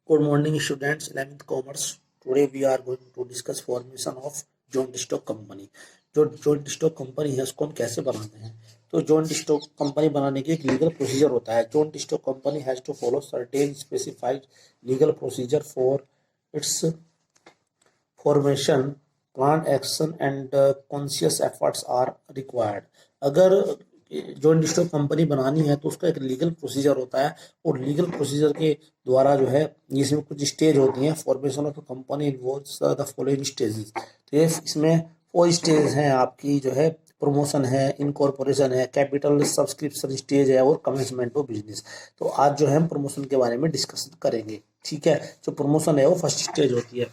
Good morning, students. 11th Commerce. Today we are going to discuss formation of joint stock company. जो joint stock company है उसको हम कैसे बनाते हैं। तो joint stock company बनाने की एक लीगल प्रोसीजर होता है। joint stock company has to follow certain specified legal procedure for its formation. Planned action and conscious efforts are required. अगर जॉइंट स्टॉक कंपनी बनानी है तो उसका एक लीगल प्रोसीजर होता है और लीगल प्रोसीजर के द्वारा जो है इसमें कुछ स्टेज होती हैं। Formation of company involves the following stages. तो ये इसमें 4 स्टेज हैं आपकी जो है प्रमोशन है, इनकॉर्पोरेशन है, कैपिटल सब्सक्रिप्शन स्टेज है और कमेंसमेंट ऑफ बिजनेस। तो आज जो है हम प्रमोशन के बारे में डिस्कस करेंगे। ठीक है, जो प्रमोशन है वो फर्स्ट स्टेज होती है।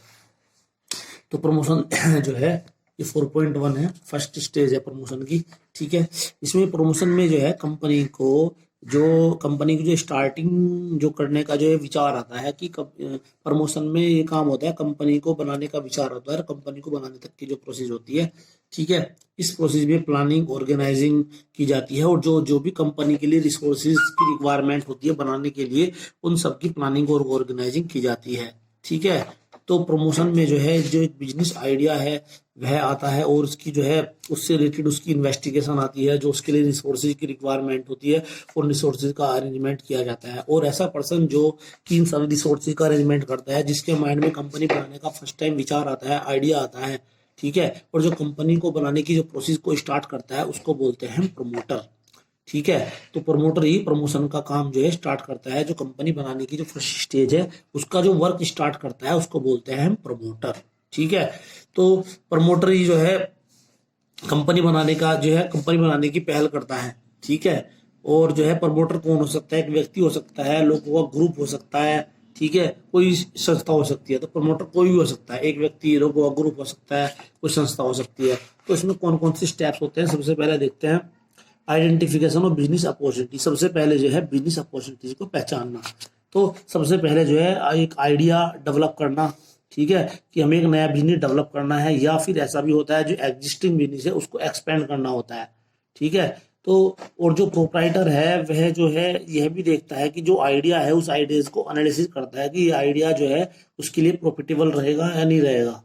तो प्रमोशन जो है ये 4.1 है, फर्स्ट स्टेज है प्रमोशन की। ठीक है, इसमें प्रमोशन में जो है कंपनी की जो स्टार्टिंग जो करने का जो है विचार आता है कि प्रमोशन में ये काम होता है, कंपनी को बनाने का विचार होता है, कंपनी को बनाने तक की जो प्रोसेस होती है। ठीक है, इस प्रोसेस में प्लानिंग ऑर्गेनाइजिंग की जाती है और जो भी कंपनी के लिए रिसोर्सेज की रिक्वायरमेंट होती है बनाने के लिए उन सब की प्लानिंग और ऑर्गेनाइजिंग की जाती है। ठीक है, तो प्रमोशन में जो है जो एक बिजनेस आइडिया है वह आता है और उसकी जो है उससे रिलेटेड उसकी इन्वेस्टिगेशन आती है, जो उसके लिए रिसोर्सेज की रिक्वायरमेंट होती है और रिसोर्सेज का अरेंजमेंट किया जाता है। और ऐसा पर्सन जो कि इन सभी रिसोर्सेज का अरेंजमेंट करता है, जिसके माइंड में कंपनी बनाने का फर्स्ट टाइम विचार आता है, आइडिया आता है। ठीक है, और जो कंपनी को बनाने की जो प्रोसेस को स्टार्ट करता है उसको बोलते हैं प्रमोटर। ठीक है, तो प्रमोटर ही प्रमोशन का काम जो है स्टार्ट करता है। जो कंपनी बनाने की जो फर्स्ट स्टेज है उसका जो वर्क स्टार्ट करता है उसको बोलते हैं हम प्रमोटर। ठीक है, तो प्रमोटर ही जो है कंपनी बनाने की पहल करता है। ठीक है, और जो है प्रमोटर कौन हो सकता है, एक व्यक्ति हो सकता है, लोगों का ग्रुप हो सकता है। ठीक है, कोई संस्था हो सकती है। तो प्रमोटर कोई भी हो सकता है, एक व्यक्ति, लोगों का ग्रुप हो सकता है, कोई संस्था हो सकती है। तो इसमें कौन कौन से स्टेप्स होते हैं, सबसे पहले देखते हैं आइडेंटिफिकेशन ऑफ बिजनेस अपॉर्चुनिटी। सबसे पहले जो है बिजनेस अपॉर्चुनिटीज को पहचानना। तो सबसे पहले जो है एक आइडिया डेवलप करना। ठीक है, कि हमें एक नया बिजनेस डेवलप करना है, या फिर ऐसा भी होता है जो एग्जिस्टिंग बिजनेस है उसको एक्सपेंड करना होता है। ठीक है, तो और जो प्रोप्राइटर है वह जो है यह भी देखता है कि जो आइडिया है उस आइडियाज को एनालिसिस करता है कि ये आइडिया जो है उसके लिए प्रॉफिटेबल रहेगा या नहीं रहेगा।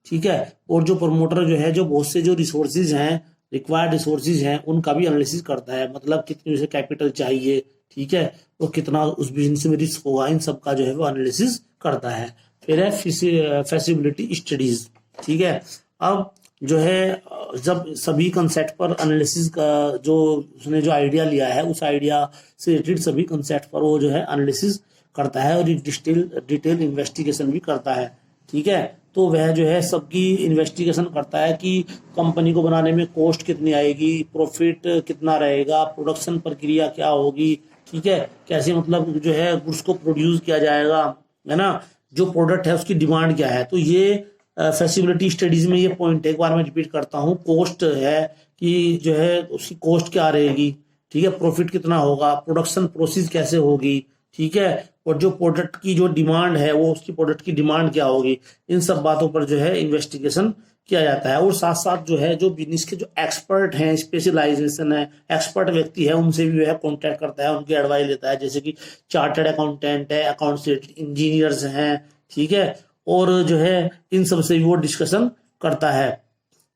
ठीक है, और जो प्रमोटर जो है जो बहुत से जो रिसोर्सेज हैं, रिक्वायर्ड रिसोर्सेज हैं, उनका भी एनालिसिस करता है। मतलब कितनी उसे कैपिटल चाहिए, ठीक है, और कितना उस बिजनेस में रिस्क होगा, इन सब का जो है वो एनालिसिस करता है। फिर है फैसिबिलिटी स्टडीज। ठीक है, अब जो है जब सभी कंसेप्ट पर एनालिसिस का जो उसने जो आइडिया लिया है उस आइडिया से रिलेटेड सभी कंसेप्ट पर वो जो है एनालिसिस करता है और डिटेल इन्वेस्टिगेशन भी करता है। ठीक है, तो वह जो है सबकी इन्वेस्टिगेशन करता है कि कंपनी को बनाने में कॉस्ट कितनी आएगी, प्रॉफिट कितना रहेगा, प्रोडक्शन प्रक्रिया क्या होगी। ठीक है, कैसे मतलब जो है गुड्स को प्रोड्यूस किया जाएगा, है ना, जो प्रोडक्ट है उसकी डिमांड क्या है। तो ये फैसिबिलिटी स्टडीज में ये पॉइंट एक बार मैं रिपीट करता हूँ। कॉस्ट है कि जो है उसकी कॉस्ट क्या रहेगी, ठीक है, प्रॉफिट कितना होगा, प्रोडक्शन प्रोसेस कैसे होगी। ठीक है, और जो प्रोडक्ट की जो डिमांड है वो उसकी प्रोडक्ट की डिमांड क्या होगी। इन सब बातों पर जो है इन्वेस्टिगेशन किया जाता है। और साथ साथ जो है जो बिजनेस के जो एक्सपर्ट हैं, स्पेशलाइजेशन है, एक्सपर्ट व्यक्ति है, उनसे भी जो है कॉन्टेक्ट करता है, उनकी एडवाइस लेता है। जैसे कि चार्टर्ड अकाउंटेंट है, अकाउंट्स इंजीनियर्स हैं। ठीक है, और जो है इन सब से भी वो डिस्कशन करता है।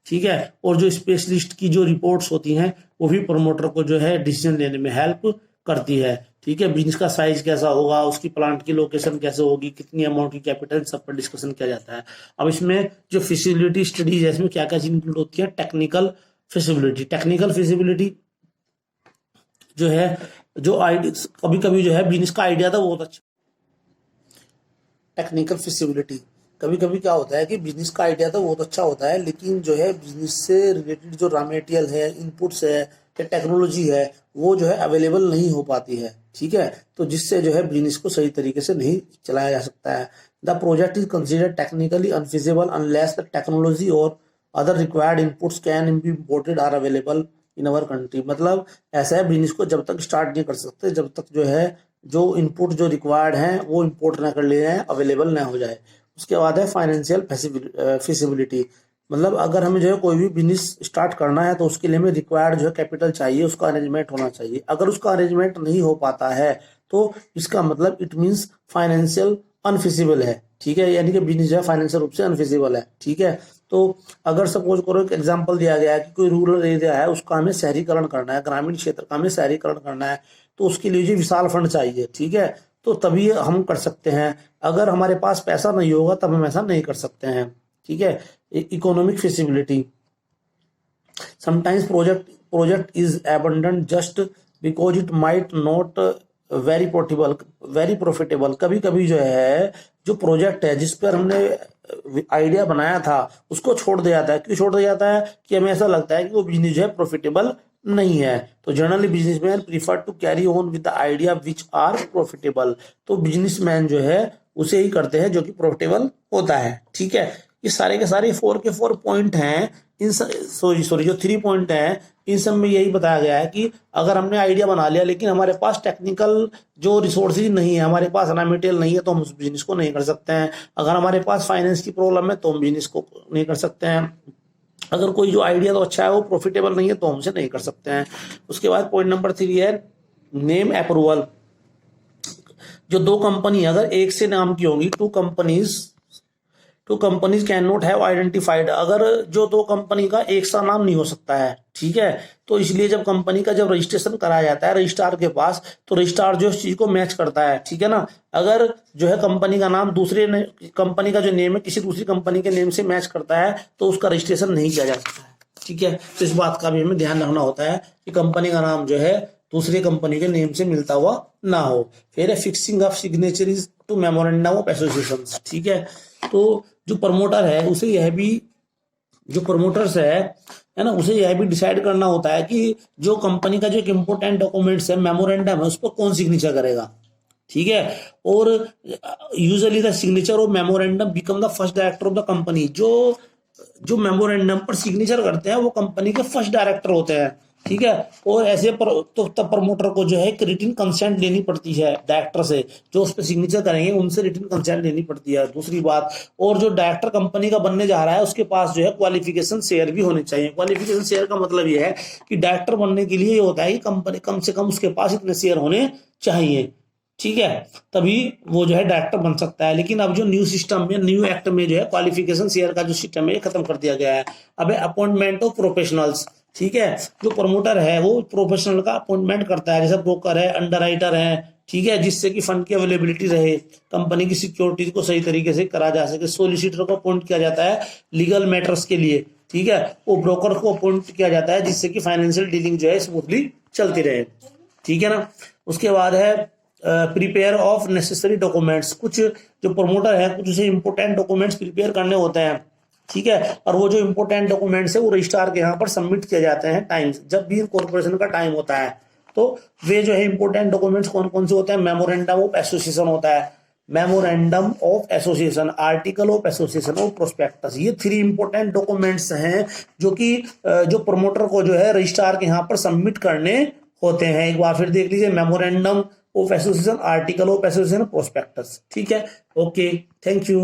ठीक है, और जो स्पेशलिस्ट की जो रिपोर्ट्स होती हैं वो भी प्रमोटर को जो है डिसीजन लेने में हेल्प करती है। ठीक है, बिजनेस का साइज कैसा होगा, उसकी प्लांट की लोकेशन कैसे होगी, कितनी अमाउंट की कैपिटल, सब पर डिस्कशन किया जाता है। अब इसमें जो फिजिबिलिटी स्टडीज है इसमें क्या क्या चीज इंक्लूड होती है। टेक्निकल फिजिबिलिटी जो है जो कभी कभी जो है बिजनेस का आइडिया था बहुत अच्छा। टेक्निकल फिजिबिलिटी कभी कभी क्या होता है कि बिजनेस का आइडिया तो बहुत अच्छा होता है, लेकिन जो है बिजनेस से रिलेटेड जो रॉ मटेरियल है, इनपुट्स है या टेक्नोलॉजी है वो जो है अवेलेबल नहीं हो पाती है। ठीक है, तो जिससे जो है बिजनेस को सही तरीके से नहीं चलाया जा सकता है। The project is considered technically unfeasible unless the technology और other required inputs can be imported or available in our country. मतलब ऐसा है, बिजनेस को जब तक स्टार्ट नहीं कर सकते जब तक जो है जो इनपुट जो रिक्वायर्ड हैं वो इम्पोर्ट ना कर ले जाए, अवेलेबल ना हो जाए। उसके बाद है फाइनेंशियल फिजिबिलिटी। मतलब अगर हमें जो है कोई भी बिजनेस स्टार्ट करना है तो उसके लिए हमें रिक्वायर्ड जो है कैपिटल चाहिए, उसका अरेंजमेंट होना चाहिए। अगर उसका अरेंजमेंट नहीं हो पाता है तो इसका मतलब इट मीन्स फाइनेंशियल अनफिजिबल है, ठीक है, यानी कि बिजनेस जो है फाइनेंशियल रूप से अनफिजिबल है, ठीक है। तो अगर सपोज करो एक एग्जांपल दिया गया है कि कोई रूरल एरिया है, उसका हमें शहरीकरण करना है, ग्रामीण क्षेत्र का हमें शहरीकरण करना है, तो उसके लिए जो विशाल फंड चाहिए, ठीक है, तो तभी हम कर सकते हैं। अगर हमारे पास पैसा नहीं होगा तब हम ऐसा नहीं कर सकते हैं, ठीक है। Economic feasibility, sometimes project is abandoned just because it might not very profitable. कभी कभी जो है जो प्रोजेक्ट है जिस पर हमने आइडिया बनाया था उसको छोड़ दिया जाता है। क्यों छोड़ दिया जाता है? कि हमें ऐसा लगता है कि वो बिजनेस जो है प्रॉफिटेबल नहीं है। तो generally businessman prefer to carry on with the idea which are profitable. तो बिजनेसमैन जो है उसे ही करते हैं जो कि प्रॉफिटेबल होता है, ठीक है। ये सारे के सारे 4 के 4 पॉइंट हैं। इन सॉरी जो 3 पॉइंट हैं इन सब में यही बताया गया है कि अगर हमने आइडिया बना लिया लेकिन हमारे पास टेक्निकल जो रिसोर्सेज नहीं है, हमारे पास रॉ मटेरियल नहीं है, तो हम उस बिजनेस को नहीं कर सकते हैं। अगर हमारे पास फाइनेंस की प्रॉब्लम है तो हम बिजनेस को नहीं कर सकते हैं। अगर कोई जो आइडिया तो अच्छा है वो प्रॉफिटेबल नहीं है तो हम उसे नहीं कर सकते हैं। उसके बाद पॉइंट नंबर 3 है नेम अप्रूवल। जो दो कंपनी अगर एक से नाम की होंगी, two companies can not have identified. अगर जो दो कंपनी का एक सा नाम नहीं हो सकता है, ठीक है, तो इसलिए जब कंपनी का जब रजिस्ट्रेशन कराया जाता है रजिस्ट्रार के पास, तो रजिस्ट्रार जो इस चीज को मैच करता है, ठीक है ना। अगर जो है कंपनी का नाम दूसरे कंपनी का जो नेम है किसी दूसरी कंपनी के नेम से मैच करता है तो उसका रजिस्ट्रेशन नहीं किया जा सकता है, ठीक है। तो इस बात का भी हमें ध्यान रखना होता है कि कंपनी का नाम जो है दूसरी कंपनी के नेम से मिलता हुआ ना हो। फिर है fixing of signatories to memorandum of association, ठीक है। तो जो प्रमोटर है उसे यह भी, जो प्रमोटर्स है ना, उसे यह भी डिसाइड करना होता है कि जो कंपनी का जो एक इम्पोर्टेंट डॉक्यूमेंट्स है, मेमोरेंडम है, उस पर कौन सिग्नेचर करेगा, ठीक है। और usually the signature of memorandum become the first director of the company. जो मेमोरेंडम पर सिग्नेचर करते हैं वो कंपनी के फर्स्ट डायरेक्टर होते हैं, ठीक है। और ऐसे तो तब प्रमोटर को जो है एक रिटन कंसेंट लेनी पड़ती है डायरेक्टर से, जो उस पर सिग्नेचर करेंगे उनसे रिटन कंसेंट लेनी पड़ती है। दूसरी बात, और जो डायरेक्टर कंपनी का बनने जा रहा है उसके पास जो है क्वालिफिकेशन शेयर भी होने चाहिए। क्वालिफिकेशन शेयर का मतलब यह है कि डायरेक्टर बनने के लिए ये होता है कि कंपनी कम से कम उसके पास इतने शेयर होने चाहिए, ठीक है, तभी वो जो है डायरेक्टर बन सकता है। लेकिन अब जो न्यू सिस्टम में, न्यू एक्ट में जो है क्वालिफिकेशन शेयर का जो सिस्टम है खत्म कर दिया गया है। अब है अपॉइंटमेंट ऑफ प्रोफेशनल्स, ठीक है। जो प्रमोटर है वो प्रोफेशनल का अपॉइंटमेंट करता है, जैसे ब्रोकर है, अंडरराइटर है, ठीक है, जिससे कि फंड की अवेलेबिलिटी रहे, कंपनी की सिक्योरिटीज को सही तरीके से करा जा सके। सोलिसिटर को अपॉइंट किया जाता है लीगल मैटर्स के लिए, ठीक है। वो ब्रोकर को अपॉइंट किया जाता है जिससे कि फाइनेंशियल डीलिंग जो है स्मूथली चलती रहे, ठीक है ना। उसके बाद है प्रिपेयर ऑफ नेसेसरी डॉक्यूमेंट्स। कुछ जो प्रमोटर है कुछ उसे इंपोर्टेंट डॉक्यूमेंट्स प्रिपेयर करने होते हैं, ठीक है, और वो जो इंपोर्टेंट डॉक्यूमेंट्स है वो रजिस्ट्रार के यहाँ पर सबमिट किए जाते हैं टाइम, जब भी कॉर्पोरेशन का टाइम होता है। तो वे जो है इंपोर्टेंट डॉक्यूमेंट्स कौन कौन से होते हैं? मेमोरेंडम ऑफ एसोसिएशन होता है, memorandum of association, article of association और प्रोस्पेक्टस। ये 3 इंपोर्टेंट डॉक्यूमेंट्स हैं जो कि जो प्रमोटर को जो है रजिस्ट्रार के यहाँ पर सबमिट करने होते हैं। एक बार फिर देख लीजिए, memorandum of association, article of association, prospectus, ठीक है। Okay, thank you.